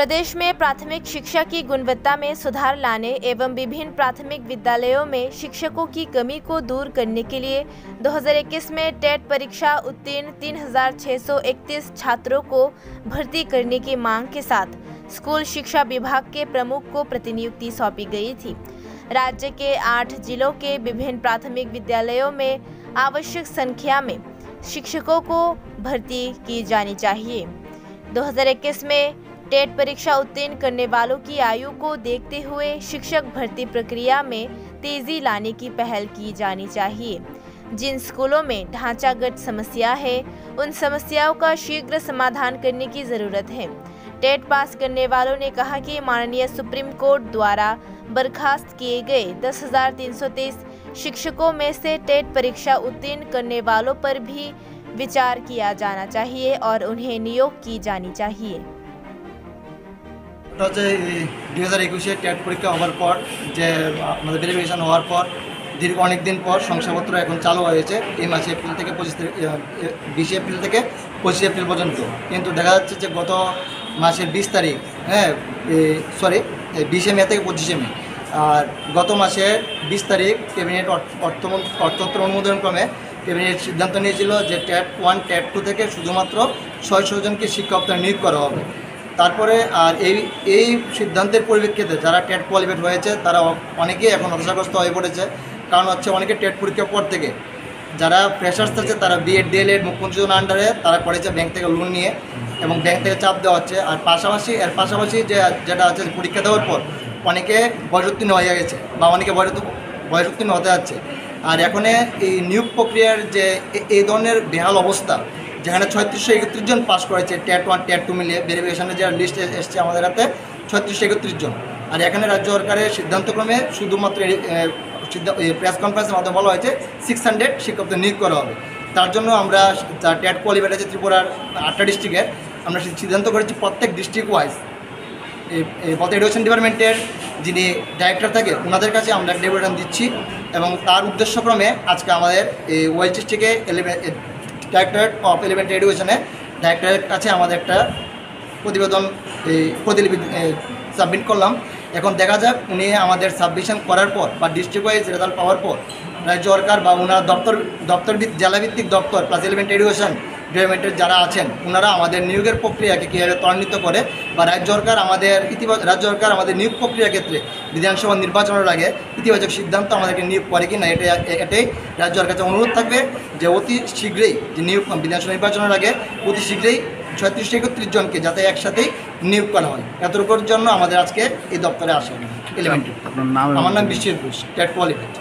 प्रदेश में प्राथमिक शिक्षा की गुणवत्ता में सुधार लाने एवं विभिन्न प्राथमिक विद्यालयों में शिक्षकों की कमी को दूर करने के लिए 2021 में टेट परीक्षा उत्तीर्ण 3631 छात्रों को भर्ती करने की मांग के साथ स्कूल शिक्षा विभाग के प्रमुख को प्रतिनियुक्ति सौंपी गई थी। राज्य के 8 जिलों के विभिन्न प्राथमिक विद्यालयों में आवश्यक संख्या में शिक्षकों को भर्ती की जानी चाहिए। 2021 में टेट परीक्षा उत्तीर्ण करने वालों की आयु को देखते हुए शिक्षक भर्ती प्रक्रिया में तेजी लाने की पहल की जानी चाहिए। जिन स्कूलों में ढांचागत समस्या है, उन समस्याओं का शीघ्र समाधान करने की जरूरत है। टेट पास करने वालों ने कहा कि माननीय सुप्रीम कोर्ट द्वारा बर्खास्त किए गए 10,323 शिक्षकों में से टेट परीक्षा उत्तीर्ण करने वालों पर भी विचार किया जाना चाहिए और उन्हें नियोग की जानी चाहिए। 2021 टेट परीक्षा হওয়ার পর যে আমাদের ভেরিফিকেশন হওয়ার পর দীর্ঘ অনেক দিন পর শংসাপত্র এখন চালু হয়েছে এই মাসে এপ্রিল থেকে 20 এপ্রিল থেকে 25 এপ্রিল পর্যন্ত। কিন্তু দেখা যাচ্ছে যে গত মাসের 20 তারিখ 20 মে থেকে 25 মে আর গত মাসের 20 তারিখ ক্যাবিনেট অর্থতন্ত্র অনুমোদন ক্রমে ক্যাবিনেট সিদ্ধান্ত নিয়েছিল যে টেট 1 টেট 2 থেকে শুধুমাত্র 600 জনকে শিক্ষক নিয়োগ করা হবে। তারপরে আর এই সিদ্ধান্তের পরিপ্রেক্ষিতে যারা টেট কোয়ালিফাইড হয়েছে তারা অনেকেই এখন হতাশাগ্রস্ত হয়ে পড়েছে। কারণ হচ্ছে অনেকে টেট পরীক্ষার পর থেকে যারা ফ্রেশার্স আছে তারা বিএড ডিএলএড মুখ্যমন্ত্রী যোজনা আন্ডারে তারা করেছে ব্যাংক থেকে লোন নিয়ে এবং ব্যাংক থেকে চাপ দেওয়া হচ্ছে। আর এর পাশাপাশি যেটা আছে পরীক্ষা দেওয়ার পর অনেকে বয়সোত্তীর্ণ হয়ে গেছে বা অনেকে বয়সোত্তীর্ণ হতে যাচ্ছে। আর এখন এই নিয়োগ প্রক্রিয়ার যে এই ধরনের বেহাল অবস্থা, যেখানে 3631 জন পাস করেছে টেট 1 টেট 2 মিলিয়ে ভেরিফিকেশনের যে লিস্ট এসছে আমাদের হাতে 3631 জন। আর এখানে রাজ্য সরকারের সিদ্ধান্তক্রমে শুধুমাত্র প্রেস কনফারেন্সের মাধ্যমে বলা হয়েছে 600 শিক্ষকদের নিয়োগ করা হবে। তার জন্য আমরা যা টেট কোয়ালিফাইড আছে ত্রিপুরার 8টা ডিস্ট্রিক্টের আমরা সিদ্ধান্ত করেছি প্রত্যেক ডিস্ট্রিক্ট ওয়াইজ এডুকেশন ডিপার্টমেন্টের যিনি ডাইরেক্টর থাকে ওনাদের কাছে আমরা ডেপুটেশন দিচ্ছি এবং তার উদ্দেশ্যক্রমে আজকে আমাদের এই ওয়েস্ট ডিস্ট্রিক্টে ডাইরেক্টরেট অফ এলিমেন্টারি এডুকেশনে ডাইরেক্টরের কাছে আমাদের একটা প্রতিলিপি সাবমিট করলাম। এখন দেখা যাক উনি আমাদের সাবমিশন করার পর বা ডিস্ট্রিক্ট ওয়াইজ রেজাল্ট পাওয়ার পর রাজ্য সরকার বা ওনার জেলাভিত্তিক দপ্তর প্লাস এলিমেন্টারি এডুকেশন ডিপার্টমেন্টের যারা আছেন ওনারা আমাদের নিয়োগের প্রক্রিয়াকে কীভাবে ত্বরান্বিত করে বা রাজ্য সরকার আমাদের নিয়োগ প্রক্রিয়ার ক্ষেত্রে বিধানসভা নির্বাচনের আগে ইতিবাচক সিদ্ধান্ত আমাদেরকে নিয়োগ করে কি না এটাই রাজ্য সরকারের কাছে অনুরোধ থাকবে যে অতি শীঘ্রই যে নিয়োগ বিধানসভা নির্বাচনের আগে অতি শীঘ্রই 3631 জনকে যাতে একসাথেই নিয়োগ করা হয়। এতটুকুর জন্য আমাদের আজকে এই দপ্তরে আসা এলিমেন্টারি। আমার নাম বিশ্বজিৎ ঘোষ, টেট কোয়ালিফাইড।